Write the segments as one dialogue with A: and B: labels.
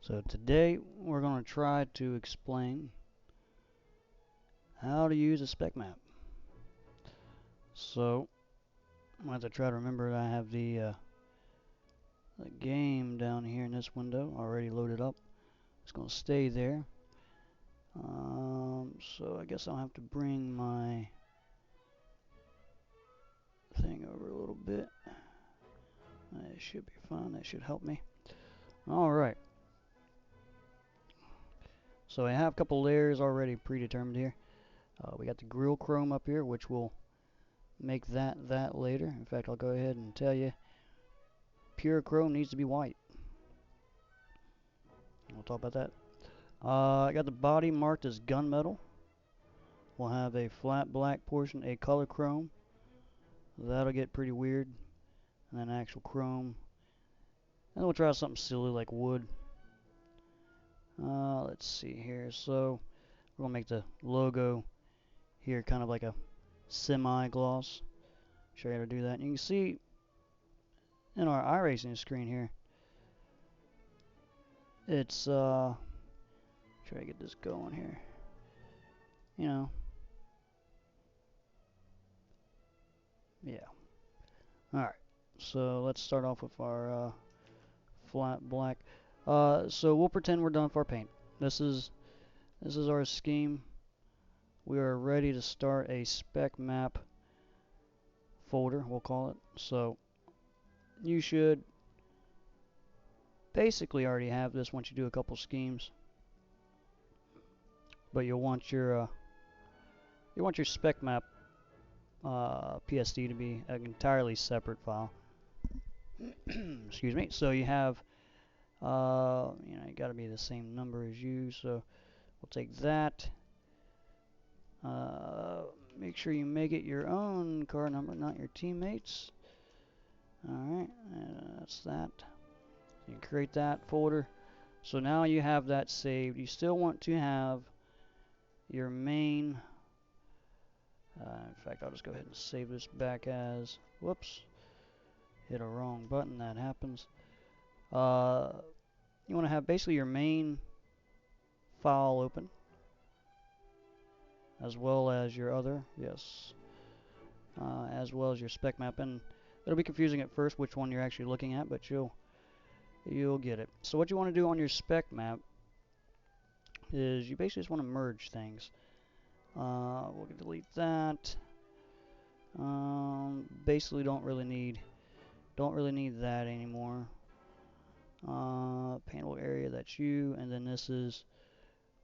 A: So today we're going to try to explain how to use a spec map. So I'm going to have to try to remember that I have the game down here in this window already loaded up. It's going to stay there. So I guess I'll have to bring my thing over a little bit. That should be fine. That should help me. Alright. So I have a couple layers already predetermined here. We got the grill chrome up here, which will make that later. In fact, I'll go ahead and tell you, pure chrome needs to be white. We'll talk about that. I got the body marked as gunmetal. We'll have a flat black portion, a color chrome. That'll get pretty weird. And then actual chrome. And we'll try something silly like wood. Let's see here. So we're gonna make the logo here kind of like a semi-gloss. Show you how to do that. And you can see in our iRacing screen here, it's try to get this going here. You know, yeah. All right. So let's start off with our flat black. So we'll pretend we're done with our paint. This is our scheme. We are ready to start a spec map folder, we'll call it. So you should basically already have this once you do a couple schemes, but you'll want your spec map PSD to be an entirely separate file. Excuse me. So you have you got to be the same number as you. So we'll take that. Make sure you make it your own car number, not your teammates. Alright, that's that. You can create that folder. So now you have that saved. You still want to have your main. In fact, I'll just go ahead and save this back as. Whoops. Hit a wrong button. That happens. You want to have basically your main file open, as well as your other. Yes. As well as your spec map. And it'll be confusing at first which one you're actually looking at, but you'll get it. So what you want to do on your spec map is you basically just want to merge things. We'll delete that. Basically don't really need that anymore. Paintable area, that's you, and then this is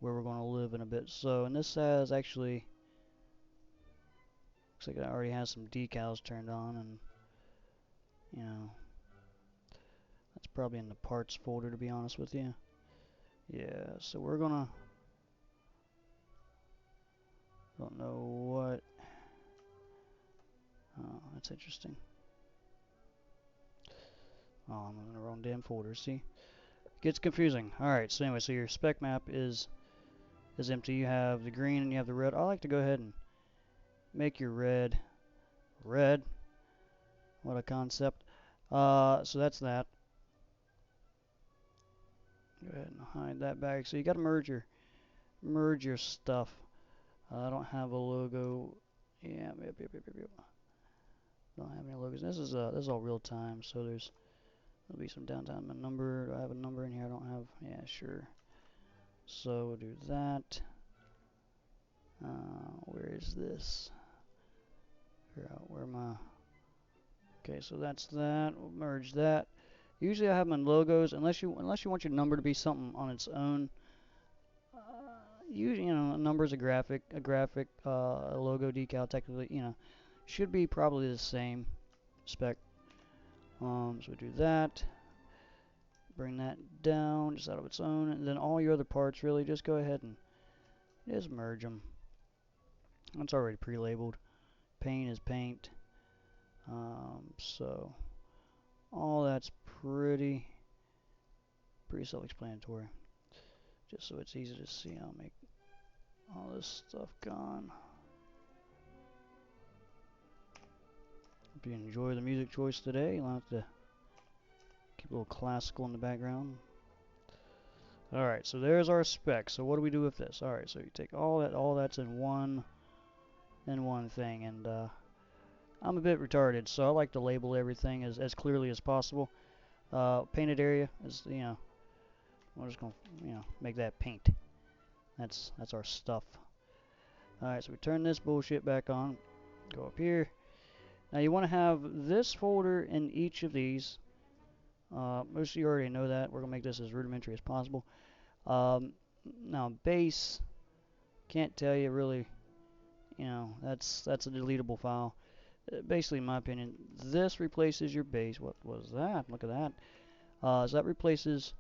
A: where we're going to live in a bit. So, and this has actually, looks like it already has some decals turned on, and you know, that's probably in the parts folder, to be honest with you. Yeah, so we're gonna, don't know what, oh, that's interesting. Oh, I'm in the wrong damn folder, see? Gets confusing. Alright, so anyway, so your spec map is empty. You have the green and you have the red. I like to go ahead and make your red. What a concept. So that's that. Go ahead and hide that back. So you got to merge your stuff. I don't have a logo. Yeah, yep. Don't have any logos. This is all real time. So there'll be some downtime. A number. Do I have a number in here? I don't have. Yeah, sure. So we'll do that. Where is this? Where am I? Okay, so that's that. We'll merge that. Usually I have them in logos, unless you want your number to be something on its own. You know, a number is a graphic, a logo decal. Technically, you know, should be probably the same spec. So we do that. Bring that down just out of its own, and then all your other parts really just go ahead and just merge them. It's already pre-labeled. Paint is paint. So all that's pretty self-explanatory. Just so it's easy to see, I'll make all this stuff gone. Hope you enjoy the music choice today. You'll have to keep a little classical in the background. Alright, so there's our spec. So what do we do with this? Alright, so you take all that's in one thing, and I'm a bit retarded, so I like to label everything as clearly as possible. Painted area is, we're just gonna, make that paint. That's our stuff. Alright, so we turn this bullshit back on. Go up here. Now you want to have this folder in each of these. Most of you already know that. We're gonna make this as rudimentary as possible. Now base, can't tell you really. That's a deletable file. Basically, in my opinion, this replaces your base. What was that? Look at that. So that replaces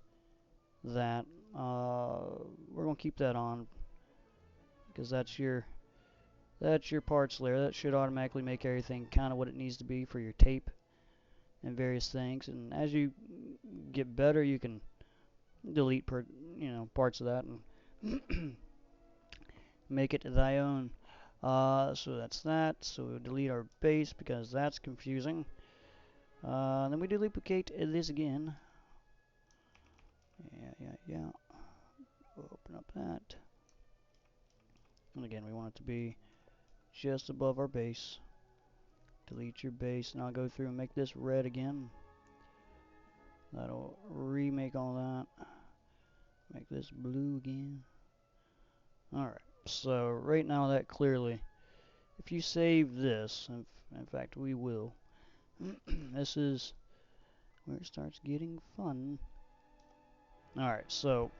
A: that. We're gonna keep that on because that's your parts layer. That should automatically make everything kind of what it needs to be for your tape and various things. And as you get better, you can delete parts of that and make it thy own. So that's that. So we'll delete our base because that's confusing. Then we duplicate this again. Yeah. We'll open up that. And again, we want it to be just above our base. Delete your base, and I'll go through and make this red again. That'll remake all that. Make this blue again. Alright, so right now that clearly, if you save this, in fact we will, this is where it starts getting fun. Alright, so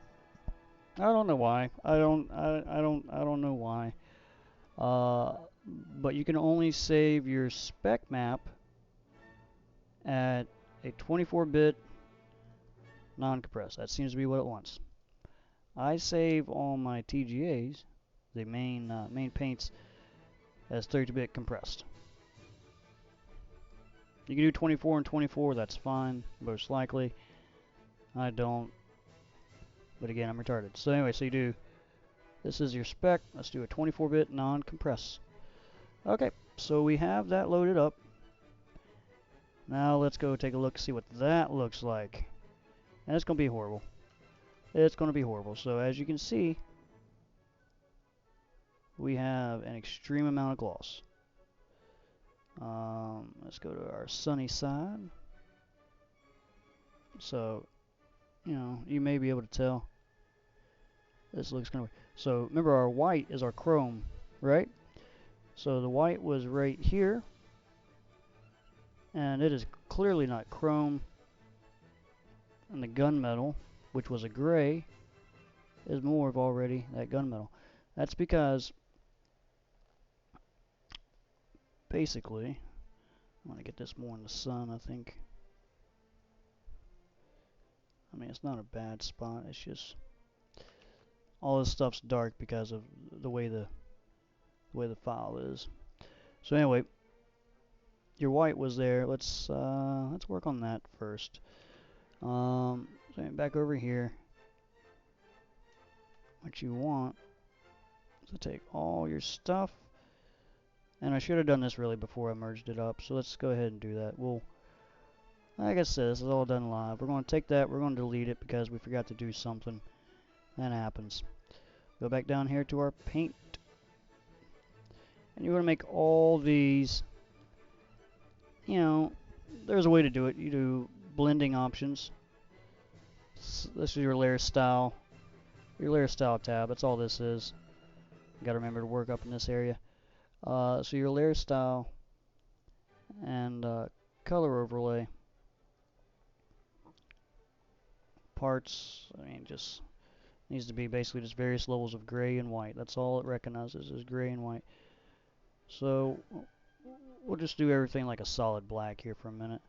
A: I don't know why. I don't know why. But you can only save your spec map at a 24-bit non-compressed. That seems to be what it wants. I save all my TGAs, the main paints, as 32-bit compressed. You can do 24 and 24, that's fine, most likely. I don't, but again, I'm retarded. So anyway, so you do, this is your spec, let's do a 24-bit non-compress. Okay, so we have that loaded up. Now let's go take a look, see what that looks like. And it's going to be horrible. It's going to be horrible. So as you can see, we have an extreme amount of gloss. Let's go to our sunny side. So, you may be able to tell. This looks kind of weird. So remember, our white is our chrome, right? So the white was right here, and it is clearly not chrome. And the gunmetal, which was a gray, is more of already that gunmetal. That's because basically, I want to get this more in the sun, I think. I mean, it's not a bad spot. It's just all this stuff's dark because of the way the file is. So anyway, your white was there. Let's work on that first. So back over here, what you want is to take all your stuff, and I should have done this really before I merged it up. So let's go ahead and do that. We'll, like I said, this is all done live. We're going to take that. We're going to delete it because we forgot to do something. That happens. Go back down here to our paint, and you're going to make all these. There's a way to do it. You do blending options. This is your layer style. Your layer style tab. That's all this is. You got to remember to work up in this area. So your layer style and color overlay parts. I mean, just needs to be basically just various levels of gray and white. That's all it recognizes is gray and white. So we'll just do everything like a solid black here for a minute.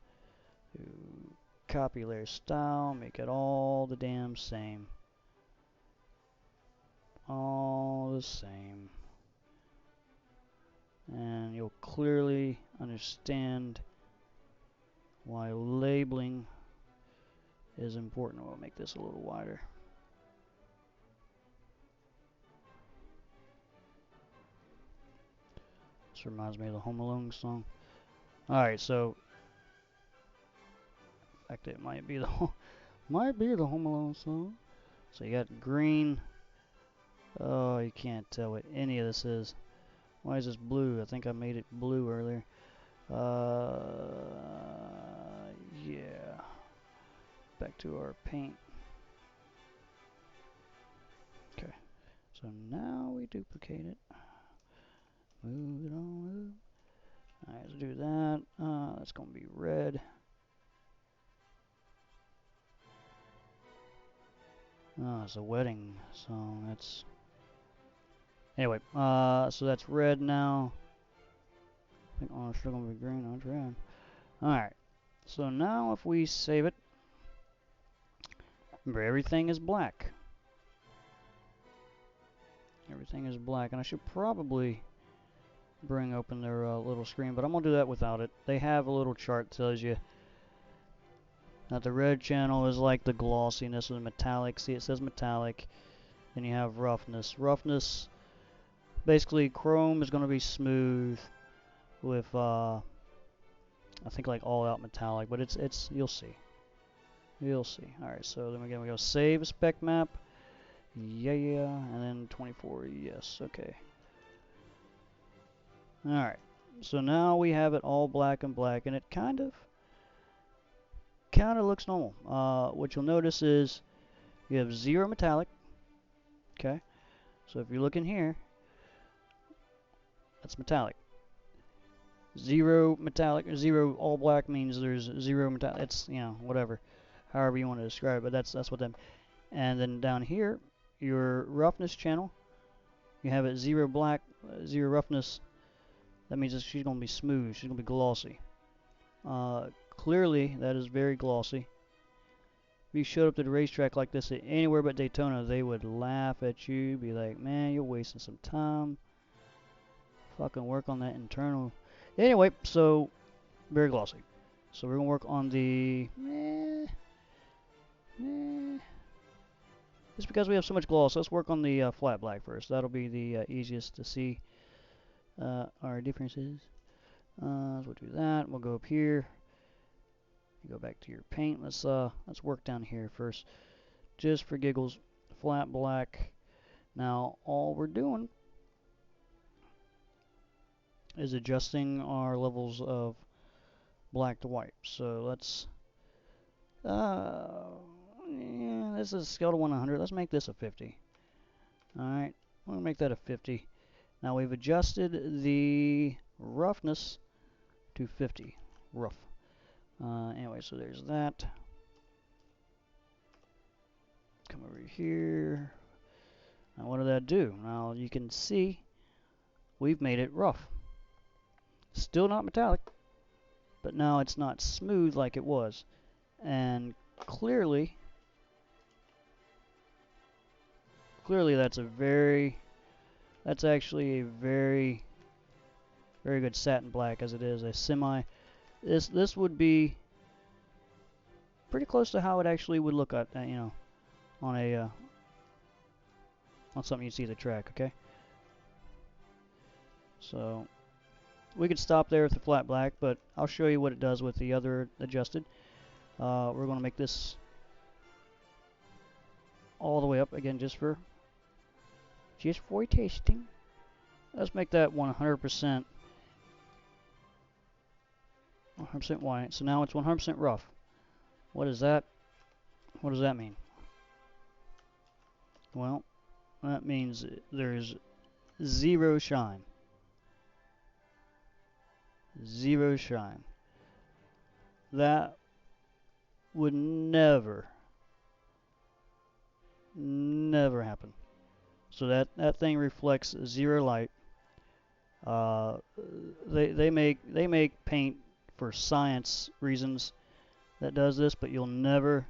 A: Copy layer style, make it all the damn same. All the same. And you'll clearly understand why labeling is important. We'll make this a little wider. This reminds me of the Home Alone song. Alright, so in fact it might be the Home Alone song. So you got green. Oh, you can't tell what any of this is. Why is this blue? I think I made it blue earlier. Yeah. Back to our paint. Okay. So now we duplicate it. Move it on up. Alright, let's do that. That's going to be red. Oh, it's a wedding song. That's... Anyway, so that's red now. I think, oh, it's still going to be green. Oh, it's red. Alright. So now if we save it, remember everything is black. Everything is black. And I should probably bring open their little screen, but I'm going to do that without it. They have a little chart that tells you that the red channel is like the glossiness of the metallic. See, it says metallic. Then you have roughness. Roughness, basically chrome is going to be smooth with, I think like all out metallic, but it's you'll see. You'll see. Alright, so then again we go save a spec map. Yeah, and then 24, yes, okay. Alright, so now we have it all black and black, and it kind of looks normal. What you'll notice is you have 0 metallic, okay? So if you look in here, that's metallic. 0 metallic, 0 all black means there's 0 metallic. It's, you know, whatever, however you want to describe it, but that's what that. And then down here, your roughness channel, you have it 0 black, 0 roughness. That means that she's going to be smooth. She's going to be glossy. Clearly, that is very glossy. If you showed up to the racetrack like this at anywhere but Daytona, they would laugh at you, be like, man, you're wasting some time. Fucking work on that internal. Anyway, so, very glossy. So we're going to work on the... Just because we have so much gloss, let's work on the flat black first. That'll be the easiest to see our differences. So we'll do that. We'll go up here. You go back to your paint. Let's work down here first, just for giggles. Flat black. Now all we're doing is adjusting our levels of black to white. So let's yeah, this is a scale to 100. Let's make this a 50. All right, we'll make that a 50. Now we've adjusted the roughness to 50. Rough. Anyway, so there's that. Come over here. Now what did that do? Now you can see we've made it rough. Still not metallic, but now it's not smooth like it was. And clearly that's actually a very good satin black, as it is a semi. This would be pretty close to how it actually would look at, you know, on a on something you see at the track. Okay, so we could stop there with the flat black, but I'll show you what it does with the other adjusted. We're going to make this all the way up again, just for tasting. Let's make that 100% white. So now it's 100% rough. What is that? What does that mean? Well, that means there's 0 shine. 0 shine. That would never happen. So that thing reflects 0 light. They make paint for science reasons that does this, but you'll never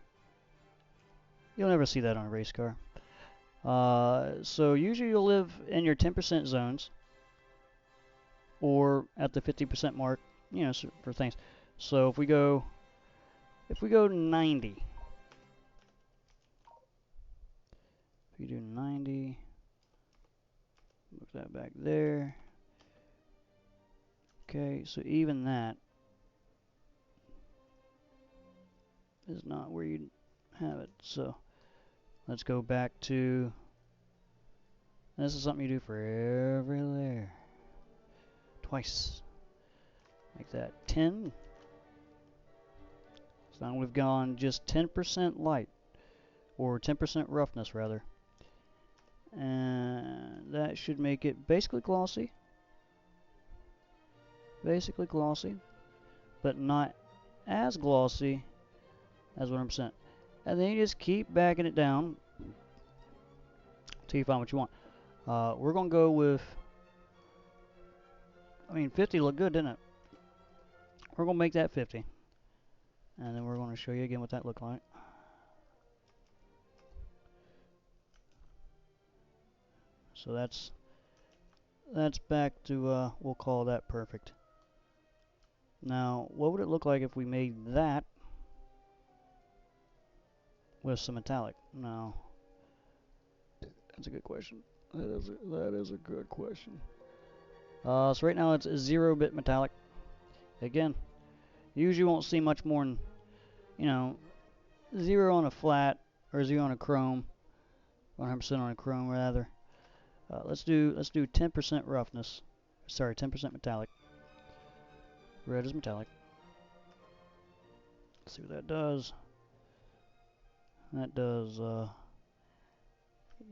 A: see that on a race car. So usually you'll live in your 10% zones or at the 50% mark, you know, for things. So if we go 90, if you do 90, move that back there. Okay, so even that is not where you'd have it. So Let's go back to, this is something you do for every layer. Twice. Make that 10. So now we've gone just 10% light, or 10% roughness rather. And that should make it basically glossy. Basically glossy, but not as glossy as 100%. And then you just keep backing it down until you find what you want. We're going to go with, 50 looked good, didn't it? We're going to make that 50. And then we're going to show you again what that looked like. So that's back to, we'll call that perfect. Now, what would it look like if we made that with some metallic? No. That's a good question. That is a good question. So right now it's a 0-bit metallic. Again, you usually won't see much more than, 0 on a flat or 0 on a chrome, 100% on a chrome rather. Let's do 10% roughness. Sorry, 10% metallic. Red is metallic. Let's see what that does. That does,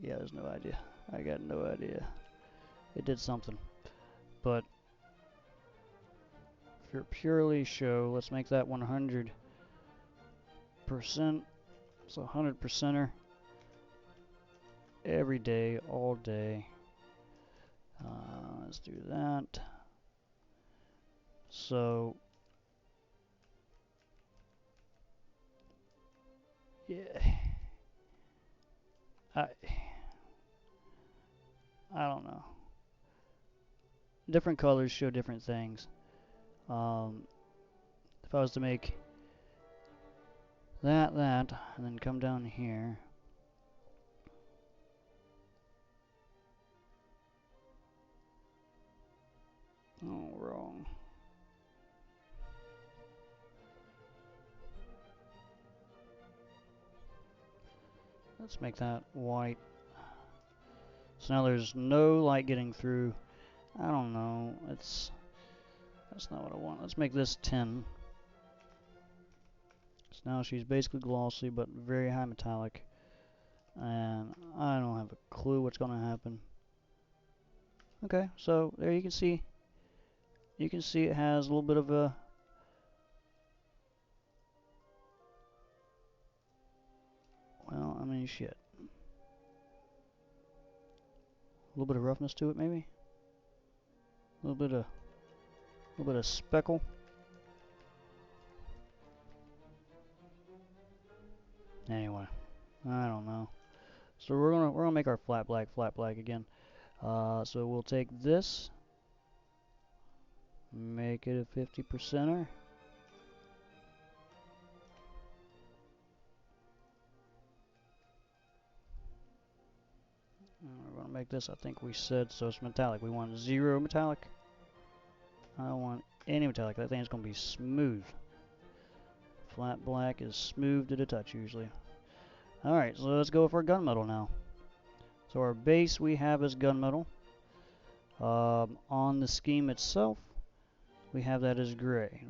A: yeah, there's no idea. I got no idea. It did something. But for purely show, let's make that 100%. So 100%er every day, all day. Let's do that. So, yeah. I don't know. Different colors show different things. If I was to make that, and then come down here. Oh, wrong. Let's make that white. So now there's no light getting through. I don't know. That's not what I want. Let's make this 10. So now she's basically glossy, but very high metallic. And I don't have a clue what's going to happen. Okay, so there you can see. You can see it has a little bit of a, well, shit. A little bit of roughness to it, maybe. A little bit of speckle. Anyway, I don't know. So we're gonna make our flat black again. So we'll take this, make it a 50%er. We're gonna make this, I think we said, so it's metallic. We want 0 metallic. I don't want any metallic. That thing's gonna be smooth. Flat black is smooth to the touch usually. Alright, so let's go for gunmetal now. So our base we have is gunmetal. On the scheme itself, we have that as gray.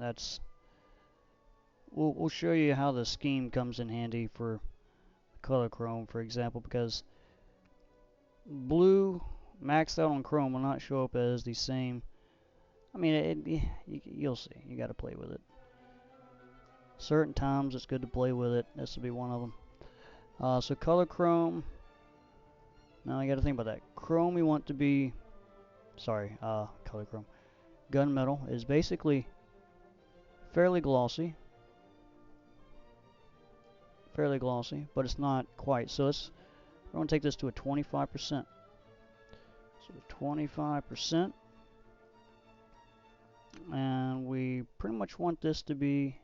A: We'll show you how the scheme comes in handy for color chrome, for example, because blue maxed out on chrome will not show up as the same. You'll see. You got to play with it. Certain times it's good to play with it. This will be one of them. So color chrome. Now you got to think about that. Chrome we want to be. Sorry, color chrome. Gunmetal is basically fairly glossy. But it's not quite. So we're going to take this to a 25%. So 25%. And we pretty much want this to be,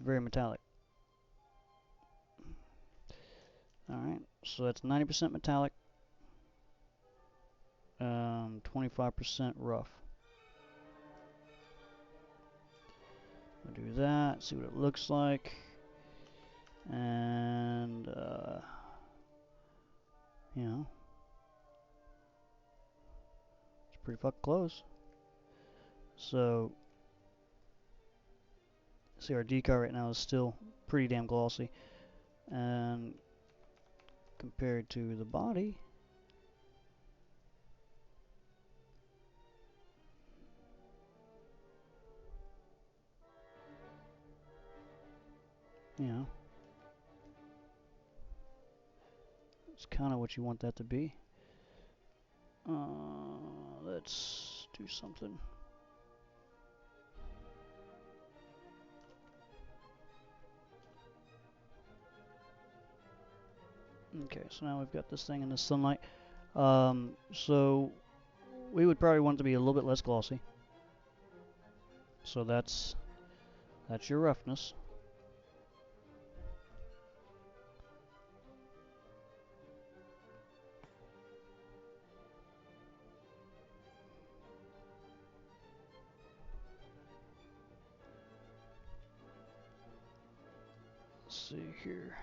A: very metallic. Alright, so that's 90% metallic, 25% rough. We'll do that, see what it looks like. And, you know, it's pretty fucking close. So, see our decal right now is still pretty damn glossy. And compared to the body, you know, it's kind of what you want that to be. Let's do something. Okay, so now we've got this thing in the sunlight. So we would probably want it to be a little bit less glossy. So that's your roughness. Let's see here.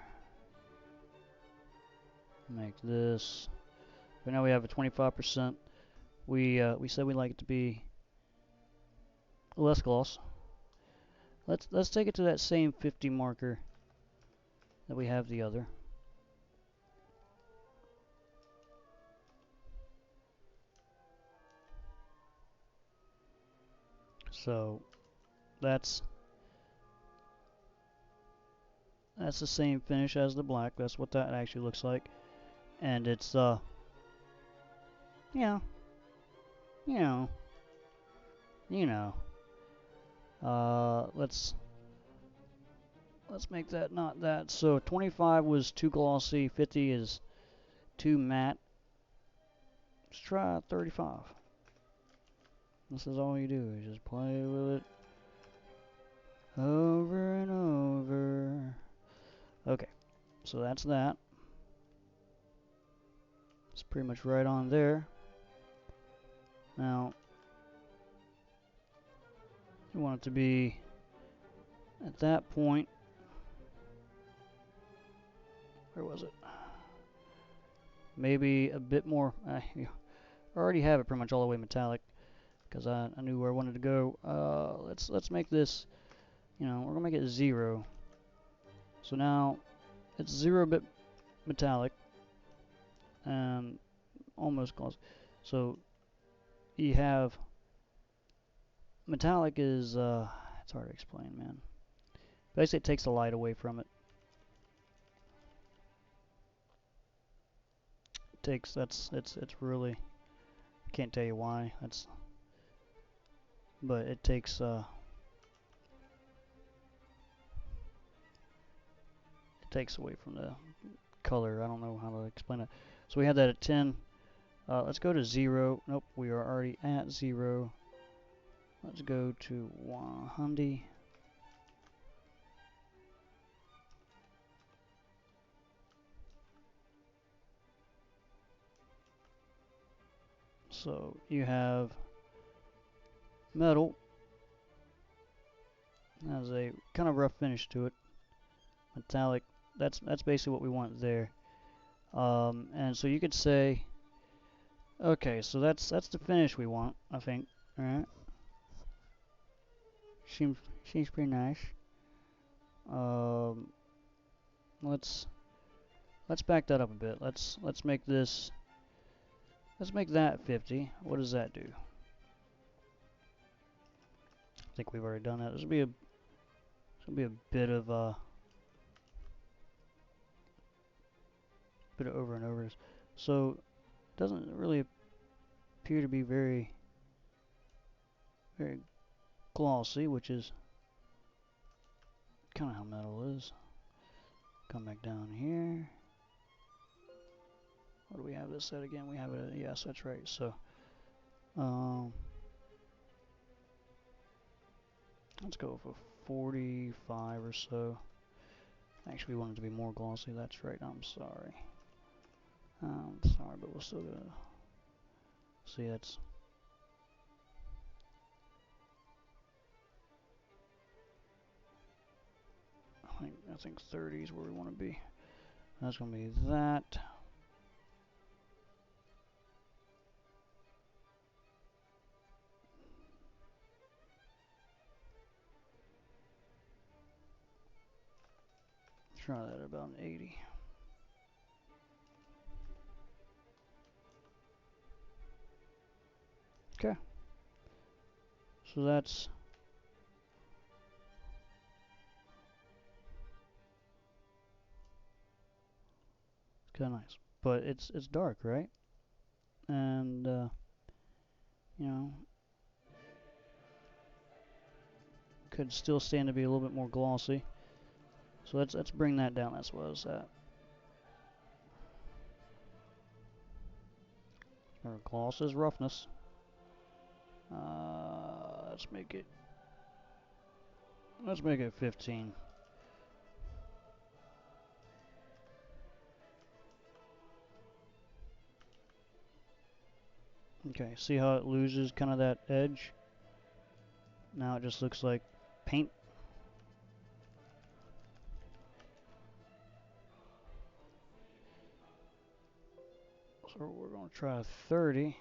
A: Make this. Right now we have a 25%. We said we like it to be less gloss. Let's take it to that same 50 marker that we have the other. So that's the same finish as the black. That's what that actually looks like. And it's yeah, you know, you know. Let's make that not that. So 25 was too glossy, 50 is too matte. Let's try 35. This is all you do, is just play with it over and over. Okay, so that's that. It's pretty much right on there. Now, you want it to be at that point. Where was it? Maybe a bit more. You already have it pretty much all the way metallic, because I knew where I wanted to go. Let's make this. You know, we're gonna make it 0. So now it's 0-bit metallic and almost glossy. So you have metallic is it's hard to explain, man. Basically, it takes the light away from it. It takes it's really, I can't tell you why. But it takes away from the color. I don't know how to explain it. So we had that at 10. Let's go to 0. Nope, we are already at 0. Let's go to 100. So you have metal. Has a kind of rough finish to it. Metallic. That's basically what we want there. And so you could say, okay, so that's the finish we want, I think. All right. Seems pretty nice. Um, let's back that up a bit. Let's make this. Let's make that 50. What does that do? I think we've already done that. This will be a bit of over and overs. So it doesn't really appear to be very glossy, which is kind of how metal is. Come back down here. What do we have this at again? We have it. Yes, that's right. So let's go for 45 or so. Actually, we want it to be more glossy. That's right. I'm sorry. But we'll still go. See, that's. I think 30 is where we want to be. That's going to be that. Try that at about an 80. Okay. So that's kind of nice. But it's dark, right? And you know, could still stand to be a little bit more glossy. So let's bring that down. That's what I was at. Remember, gloss is roughness. Let's make it. Let's make it 15. Okay, see how it loses kind of that edge? Now it just looks like paint. So we're going to try 30.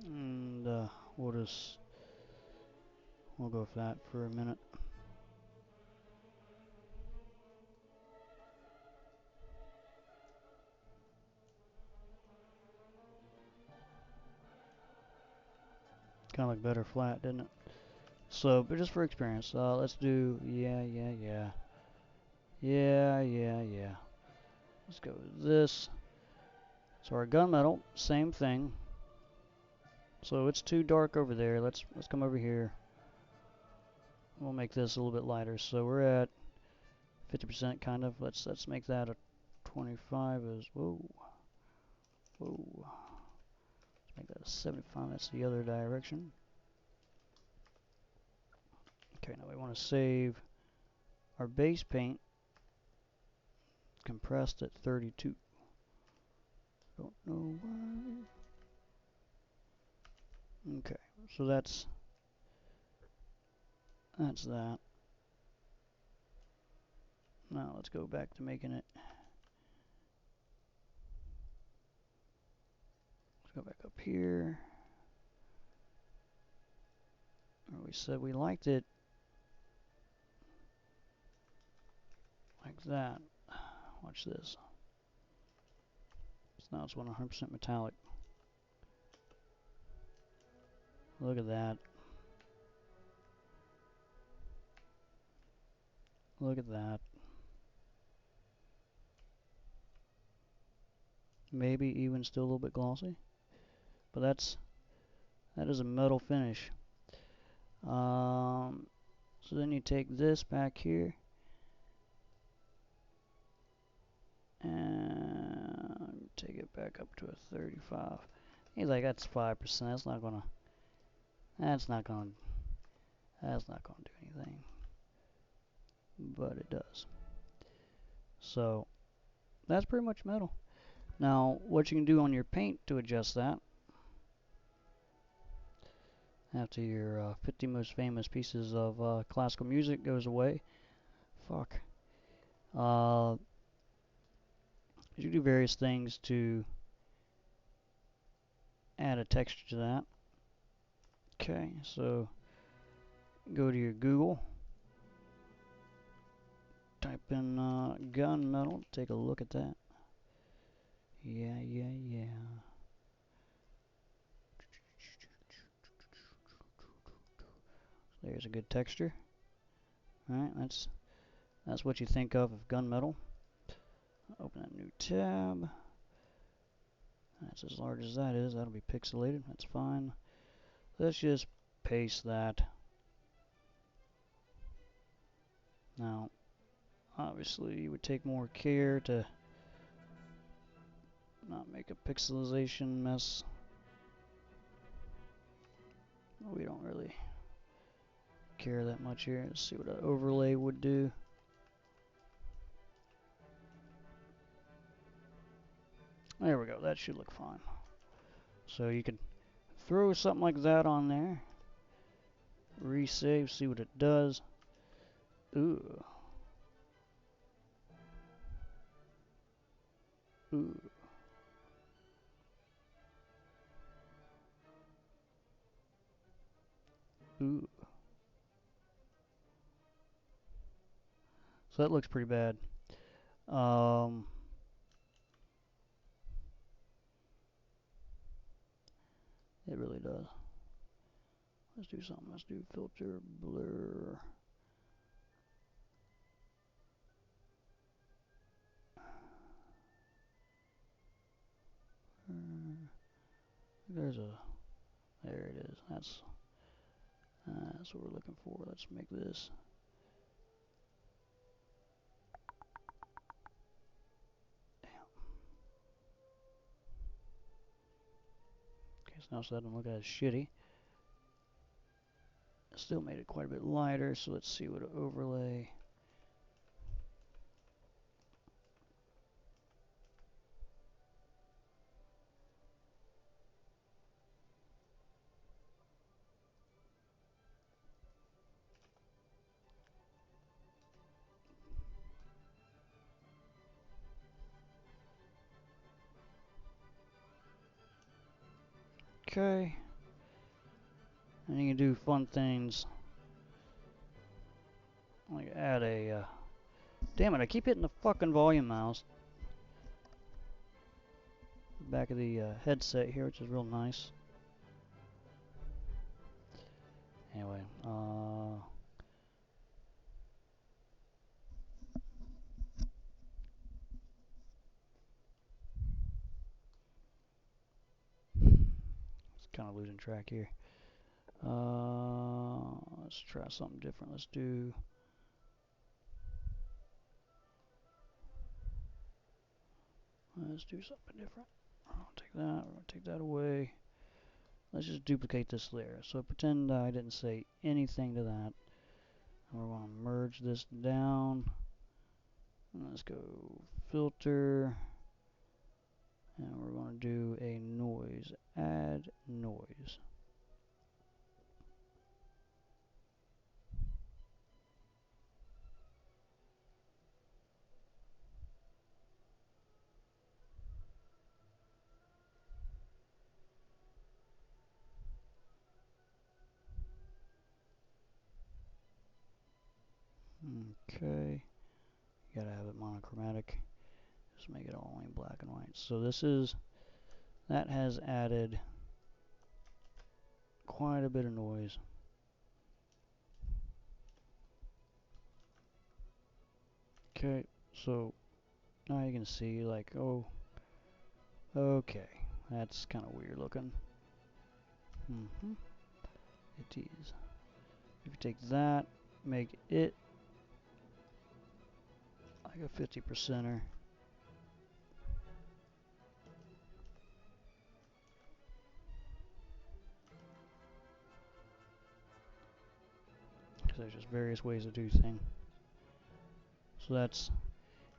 A: And we'll go with that for a minute. Kind of like better flat, didn't it? So, but just for experience, let's do, yeah. Let's go with this. So our gunmetal, same thing. So it's too dark over there. Let's come over here. We'll make this a little bit lighter. So we're at 50% kind of. Let's make that a 25 as whoa. Let's make that a 75. That's the other direction. Okay, now we want to save our base paint compressed at 32. Don't know why. Okay, so that's that. Now let's go back to making it. Let's go back up here. We said we liked it like that. Watch this. So now it's 100% metallic. Look at that. Look at that. Maybe even still a little bit glossy, but that is a metal finish. So then you take this back here and take it back up to a 35. He's like, that's 5%. That's not gonna do anything, but it does. So that's pretty much metal. Now, what you can do on your paint to adjust that, after your 50 most famous pieces of classical music goes away, fuck. You do various things to add a texture to that. Okay, so go to your Google, type in gunmetal, take a look at that. Yeah. There's a good texture. Alright, that's what you think of gunmetal. Open that new tab. That's as large as that is. That'll be pixelated. That's fine. Let's just paste that. Now, obviously, you would take more care to not make a pixelization mess. We don't really care that much here. Let's see what an overlay would do. There we go. That should look fine. So you can throw something like that on there. Resave, see what it does. Ooh. Ooh. Ooh. So that looks pretty bad. It really does. Let's do something. Let's do filter, blur. There's a, there it is. That's what we're looking for. Let's make this. Damn. Okay, so now so that doesn't look as shitty. Still made it quite a bit lighter, so let's see what an overlay. Okay. And you can do fun things like add a. Damn it! I keep hitting the fucking volume mouse. Back of the headset here, which is real nice. Anyway, it's kind of losing track here. Let's try something different. Let's do. Let's do something different. I'll take that. We're gonna take that away. Let's just duplicate this layer. So pretend I didn't say anything to that. And we're going to merge this down. And let's go filter. And we're going to do a noise. Add noise. Okay. You gotta have it monochromatic. Just make it all in black and white. So that has added quite a bit of noise. Okay, so now you can see like, oh, okay, that's kind of weird looking. It is. If you take that, make it like a 50%er. Because there's just various ways to do things. So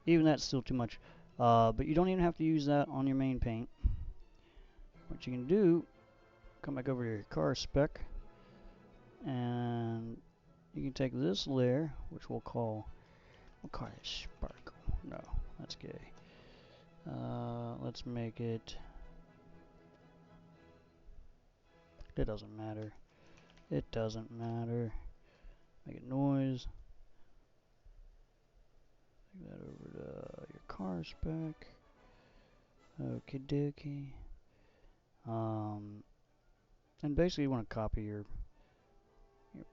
A: even that's still too much. But you don't even have to use that on your main paint. What you can do, come back over to your car spec, and you can take this layer, which we'll call it sparkle. No, that's gay. Let's make it. It doesn't matter. It doesn't matter. Make it noise. Take that over to your car spec. Okie dokie. And basically you want to copy your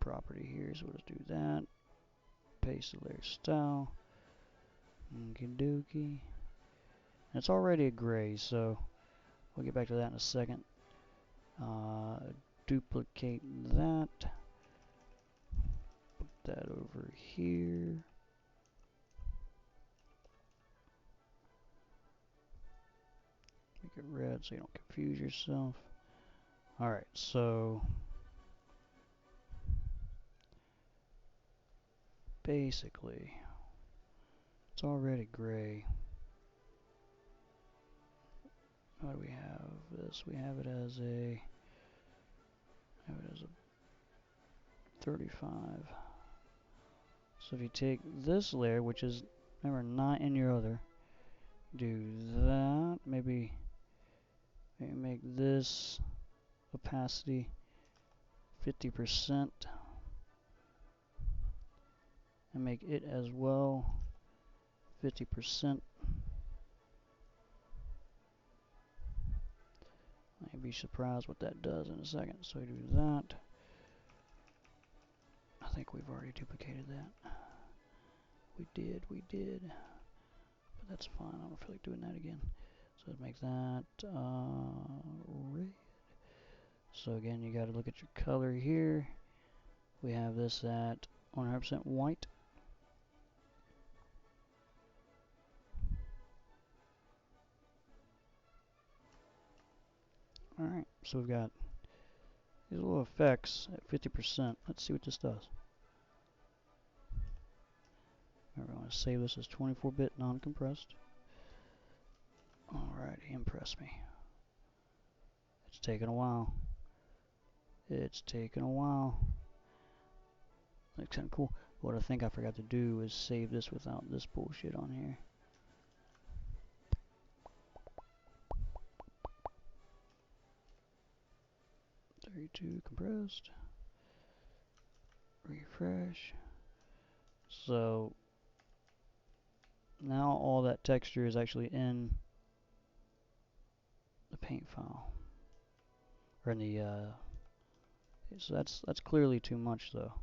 A: property here, so let's do that. Paste the layer style. Okie dokie. It's already a gray, so we'll get back to that in a second. Duplicate that. Put that over here. Make it red so you don't confuse yourself. Alright, so basically it's already gray. What do we have this? We have it as a 35. So if you take this layer, which is, remember, not in your other, do that, maybe make this opacity 50% and make it as well 50%. You'll be surprised what that does in a second. So we do that. I think we've already duplicated that. We did. But that's fine. I don't feel like doing that again. So let's make that red. So again, you got to look at your color here. We have this at 100% white. Alright, so we've got these little effects at 50%. Let's see what this does. We're going to save this as 24-bit non-compressed. Alrighty, impress me. It's taking a while. It's taking a while. Looks kind of cool. What I think I forgot to do is save this without this bullshit on here. .32 compressed. Refresh. So now all that texture is actually in the paint file, or in the. So that's clearly too much, though,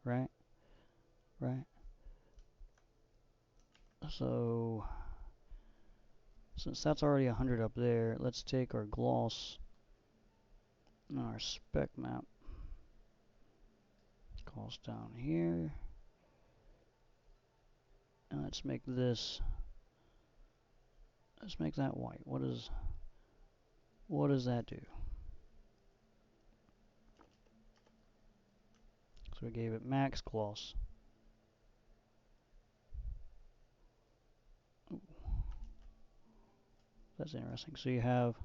A: right? Right. So since that's already 100 up there, let's take our gloss and our spec map. Gloss down here, and let's make this. Let's make that white. What does that do? So we gave it max gloss. Ooh. That's interesting. So you have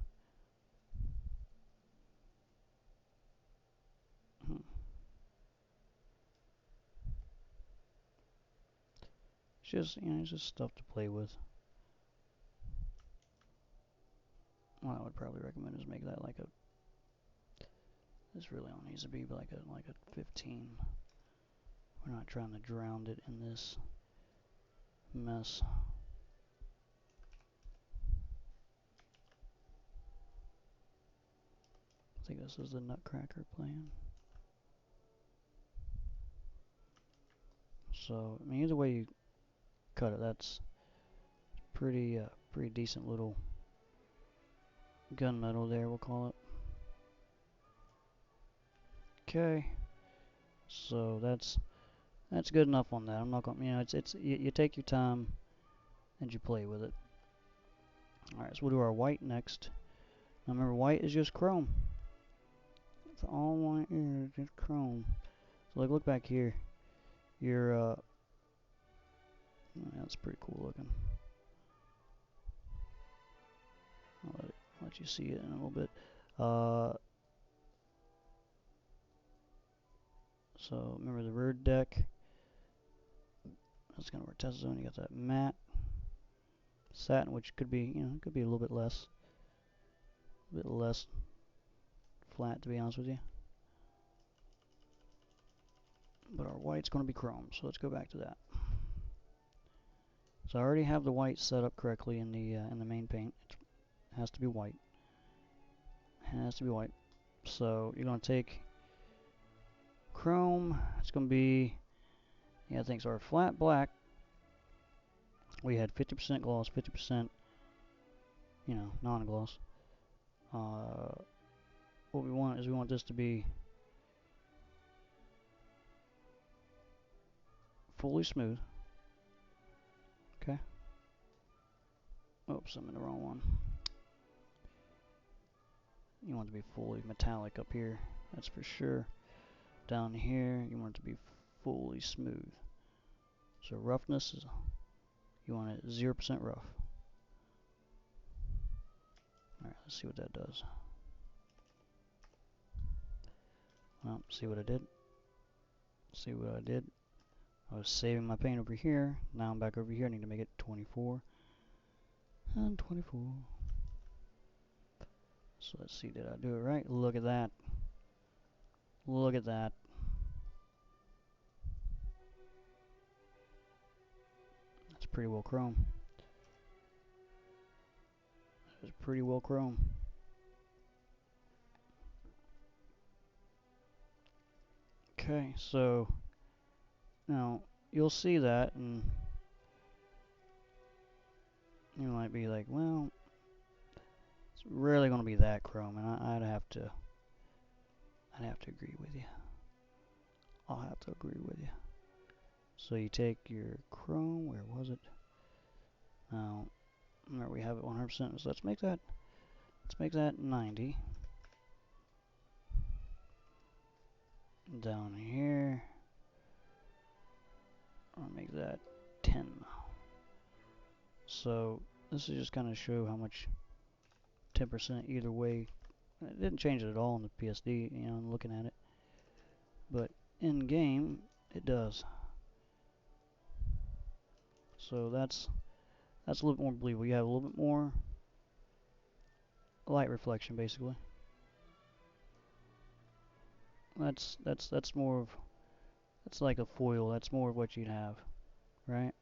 A: it's just stuff to play with. What I would probably recommend is make that like a. This really only needs to be like a 15. We're not trying to drown it in this mess. I think this is the Nutcracker plan. So I mean, either way you cut it, that's pretty decent little gunmetal there, we'll call it. Okay, so that's good enough on that. I'm not gonna, it's you take your time and you play with it. All right, so we'll do our white next. Now remember, white is just chrome. It's all white is just chrome. So like, look back here. Your that's pretty cool looking. I'll let you see it in a little bit. So remember the rear deck. That's kind of our test zone. You got that matte satin, which could be, could be a little bit less flat, to be honest with you. But our white's going to be chrome, so let's go back to that. So I already have the white set up correctly in the main paint. It has to be white. It has to be white. So you're going to take chrome. It's going to be, I think so. Our flat black, we had 50% gloss, 50%, non-gloss. What we want is we want this to be fully smooth. Okay. Oops, I'm in the wrong one. You want it to be fully metallic up here, that's for sure. Down here, you want it to be fully smooth. So roughness is, you want it 0% rough. Alright, let's see what that does. Well, see what I did? See what I did? I was saving my paint over here. Now I'm back over here. I need to make it 24 and 24. So let's see, did I do it right? Look at that. Look at that. That's pretty well chrome. That's pretty well chrome. Okay, so now you'll see that, and you might be like, well, it's rarely going to be that chrome, and I'd have to agree with you. I'll have to agree with you. So you take your chrome, where was it? Now, there we have it 100%. So let's make that 90. Down here, I'll make that 10. So this is just kind of show how much 10% either way. It didn't change it at all in the PSD, you know, looking at it. But in game, it does. So that's a little bit more believable. You have a little bit more light reflection, basically. That's more of, that's like a foil. That's more of what you'd have, right?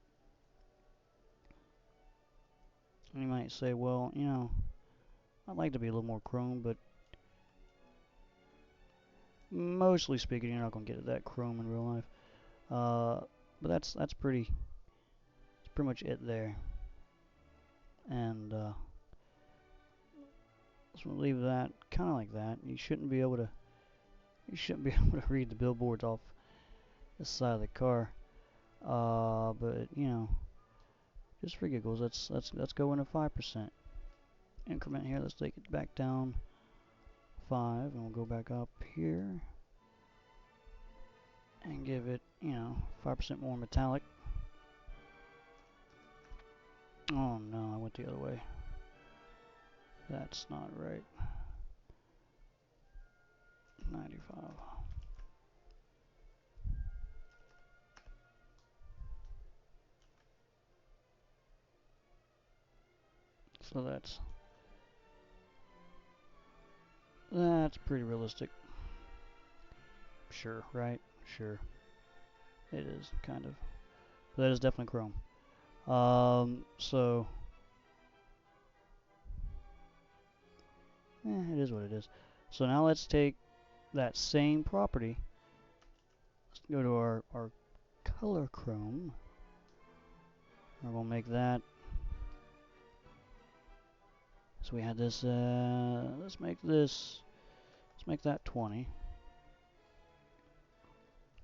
A: And you might say, well, you know, I'd like to be a little more chrome, but mostly speaking, you're not gonna get that chrome in real life. But that's pretty much it there. And so we'll leave that kind of like that. You shouldn't be able to read the billboards off the side of the car. But you know, just for giggles, let's go into 5% increment here. Let's take it back down 5, and we'll go back up here and give it, you know, 5% more metallic. Oh no, I went the other way. That's not right. 95. So that's pretty realistic. Sure, right? Sure. It is, kind of. But that is definitely chrome. So it is what it is. So now let's take that same property. Let's go to our color chrome. And we'll make that. So we had this, let's make that 20.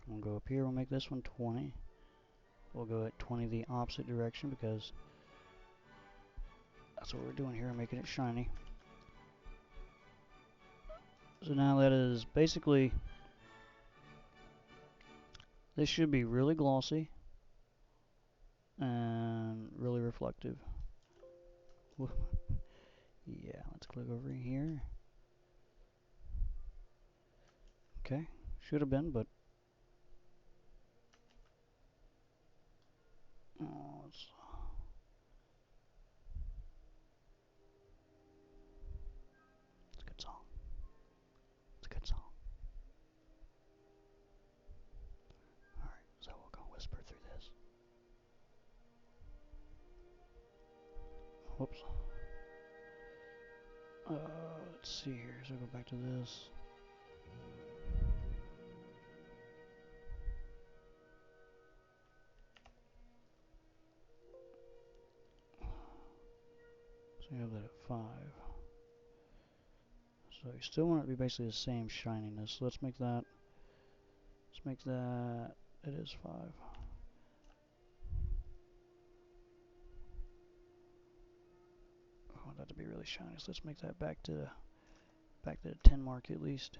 A: We'll go up here, we'll make this one 20. We'll go at 20 the opposite direction because that's what we're doing here, making it shiny. So now that is basically, this should be really glossy and really reflective. Yeah, let's click over here. Okay, should have been, but oh, it's a good song. It's a good song. Alright, so we're gonna whisper through this. Whoops. Let's see here. So go back to this. So you have that at 5. So you still want it to be basically the same shininess. So let's make that. It is 5. I want that to be really shiny. So let's make that back to the 10 mark at least.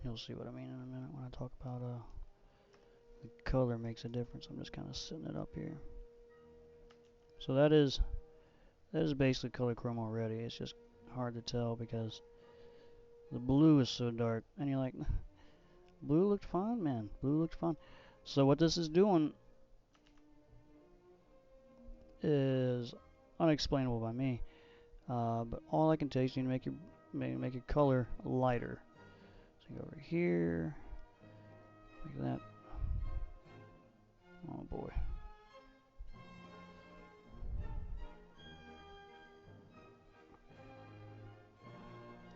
A: You'll see what I mean in a minute when I talk about the color makes a difference. I'm just kind of setting it up here. So that is basically color chrome already. It's just hard to tell because the blue is so dark. And you're like, blue looked fine, man. Blue looked fine. So what this is doing is unexplainable by me. But all I can tell you is you need to make your color lighter. So you go over here, like that. Oh boy.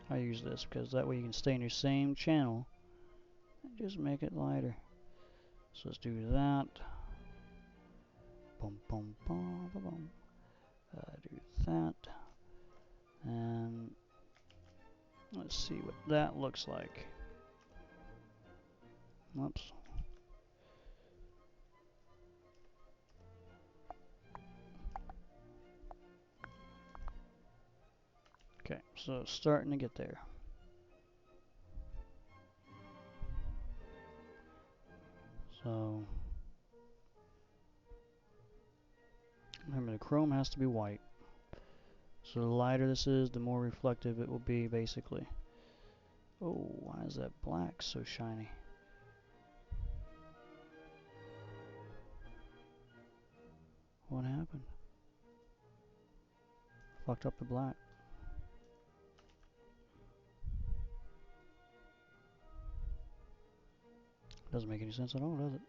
A: I use this because that way you can stay in your same channel and just make it lighter. So let's do that. Boom, boom, boom, boom, boom. Do that. And let's see what that looks like. Whoops. Okay, so it's starting to get there. So remember, the chrome has to be white. So the lighter this is, the more reflective it will be, basically. Oh, why is that black so shiny? What happened? Fucked up the black. Doesn't make any sense at all, does it?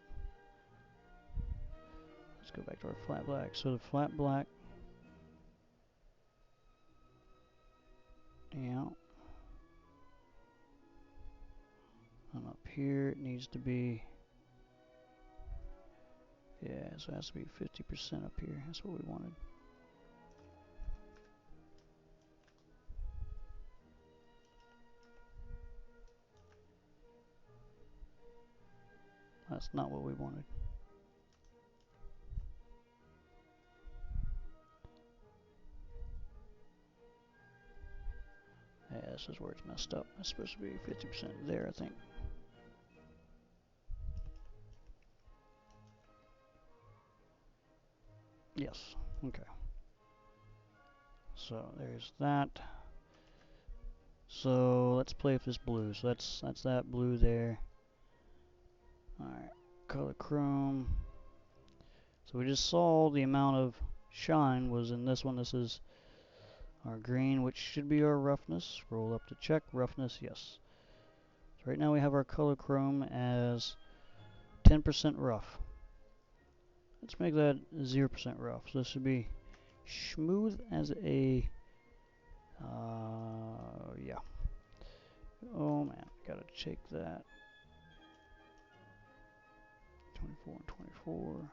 A: Let's go back to our flat black. So the flat black, yeah. And up here it needs to be, yeah, so it has to be 50% up here. That's what we wanted. That's not what we wanted. Yeah, this is where it's messed up. It's supposed to be 50% there, I think. Yes. Okay. So there's that. So let's play with this blue. So that's that blue there. Alright. Color chrome. So we just saw the amount of shine was in this one. This is our green, which should be our roughness. Roll up to check. Roughness, yes. So right now we have our color chrome as 10% rough. Let's make that 0% rough. So this should be smooth as a, yeah. Oh man, gotta check that. 24 and 24.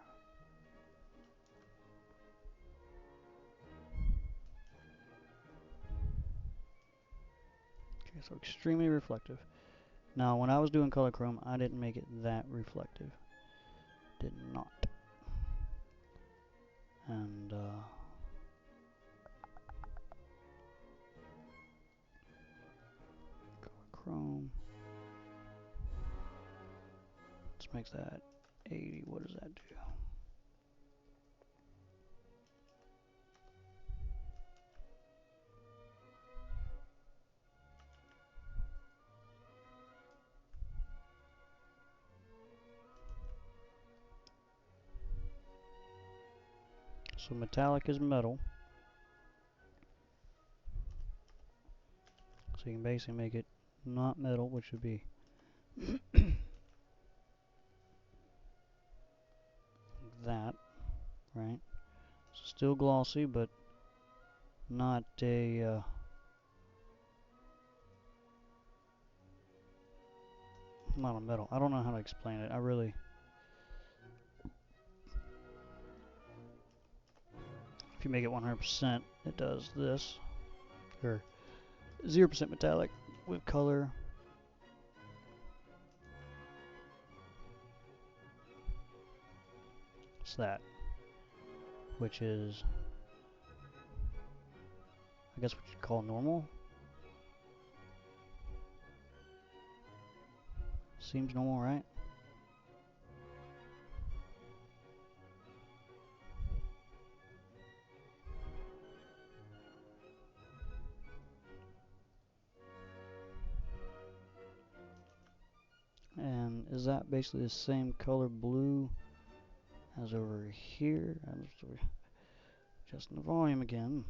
A: Okay, so extremely reflective. Now, when I was doing color chrome, I didn't make it that reflective. Did not. And, color chrome. Let's make that 80. What does that do? So metallic is metal. So you can basically make it not metal, which would be that, right? So still glossy, but not a, not a metal. I don't know how to explain it. If you make it 100%, it does this. Or 0% metallic with color. It's that, which is, I guess what you'd call normal. Seems normal, right? And is that basically the same color blue as over here? I'm adjusting the volume again.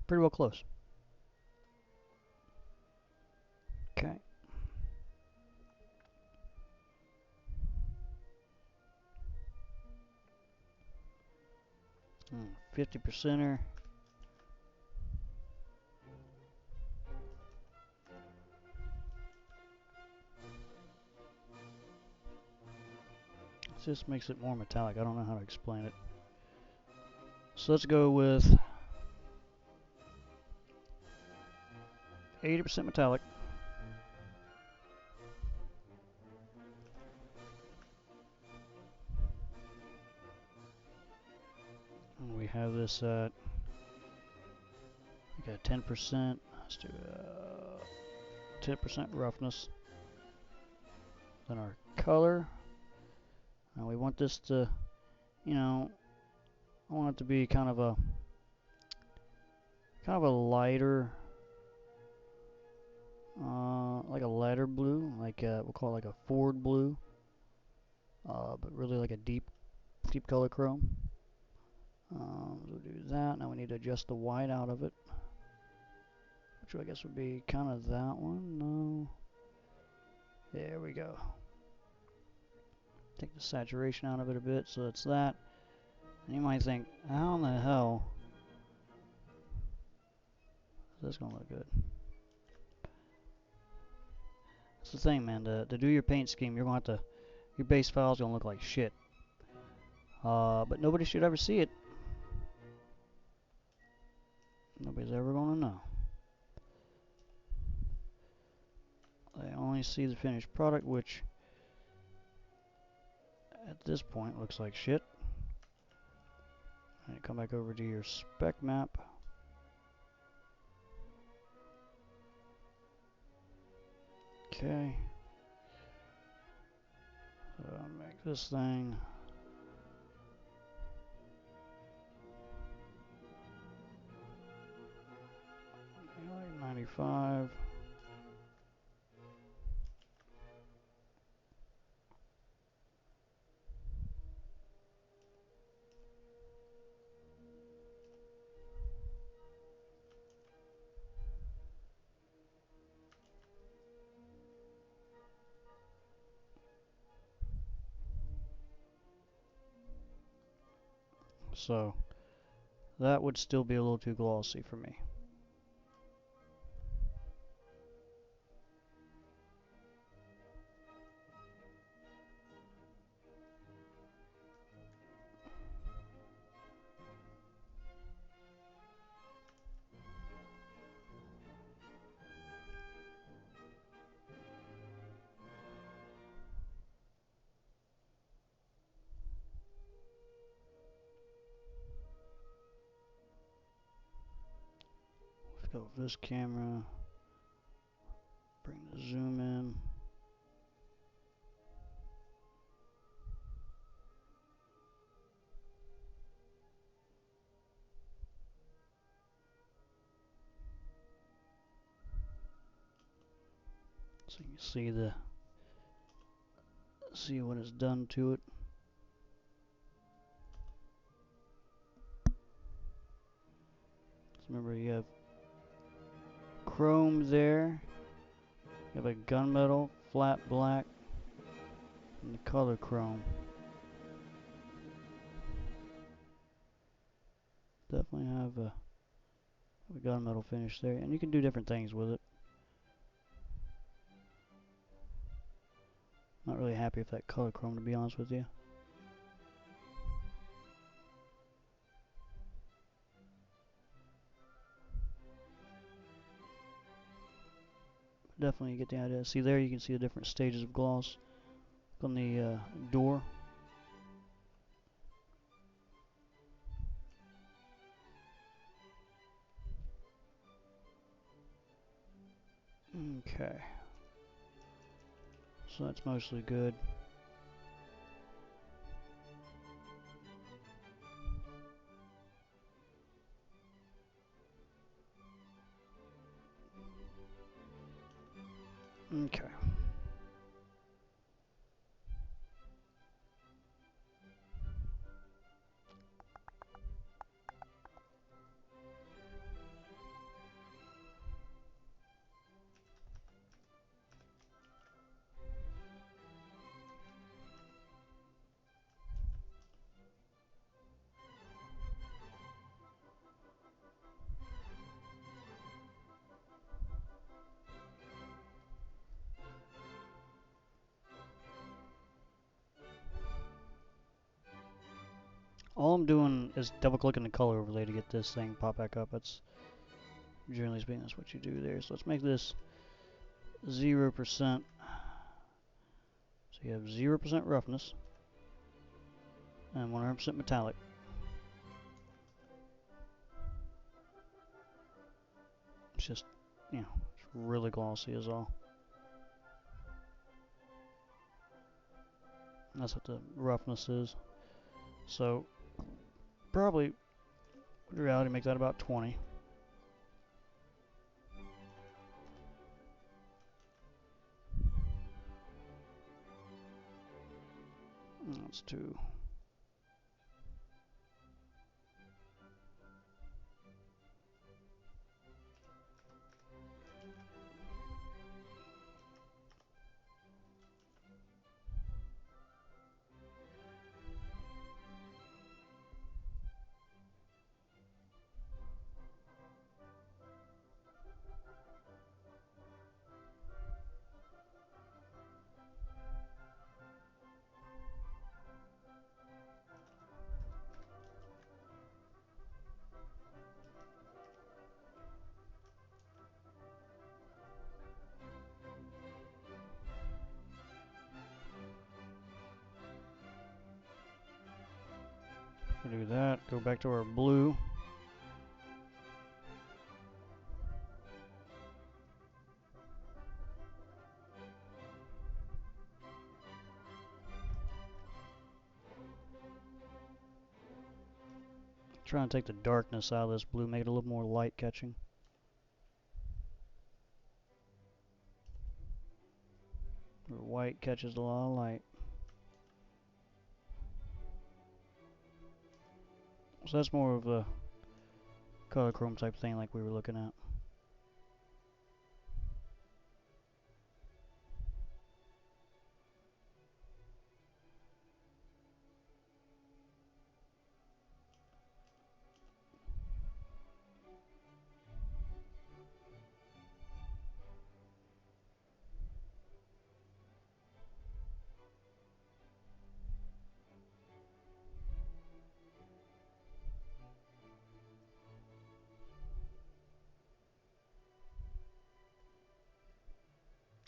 A: Pretty well close. Okay. 50%er. This just makes it more metallic. I don't know how to explain it. So let's go with 80% metallic. And we have this at, we got 10%. Let's do 10% roughness. Then our color. Now we want this to, you know, I want it to be kind of a lighter, like a lighter blue, like we'll call it like a Ford blue, but really like a deep color chrome. So we'll do that. Now we need to adjust the white out of it, which I guess would be kind of that one. No, there we go. Take the saturation out of it a bit, so it's that. And you might think, how in the hell is this gonna look good? That's the thing, man. To do your paint scheme, you're gonna have to, your base file's gonna look like shit. But nobody should ever see it. Nobody's ever gonna know. They only see the finished product, which at this point looks like shit. And come back over to your spec map. Okay. So I'll make this thing like 95. So that would still be a little too glossy for me. Let's go with this camera. Bring the zoom in. So you can see what it's done to it. So remember, you have chrome there. You have a gunmetal, flat black, and the color chrome. Definitely have a gunmetal finish there, and you can do different things with it. Not really happy with that color chrome, to be honest with you. definitely get the idea. See there, you can see the different stages of gloss on the door. Okay, so that's mostly good. Okay. All I'm doing is double clicking the color overlay to get this thing pop back up. That's generally speaking, that's what you do there. So let's make this 0%. So you have 0% roughness and 100% metallic. It's just, it's really glossy is all. That's what the roughness is. So probably in reality make that about 20. That's 2. We'll do that. Go back to our blue. Trying to take the darkness out of this blue, make it a little more light catching. Where white catches a lot of light. So that's more of a color chrome type thing like we were looking at.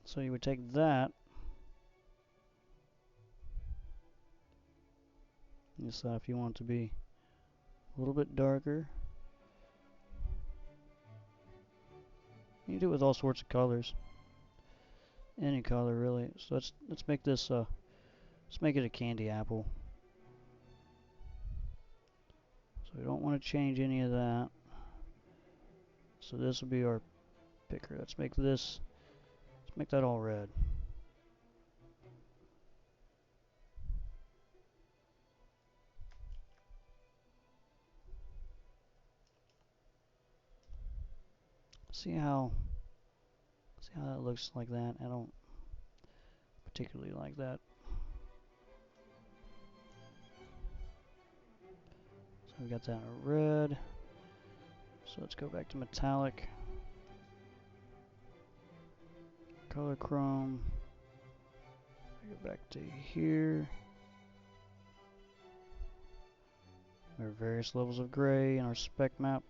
A: So you would take that, you decide if you want it to be a little bit darker. You can do it with all sorts of colors, any color really. So let's make this let's make it a candy apple. So we don't want to change any of that. So this will be our picker. Let's make that all red. See how that looks like that. I don't particularly like that. So we got that in red. So let's go back to metallic. Color chrome. Go back to here. There are various levels of gray in our spec map.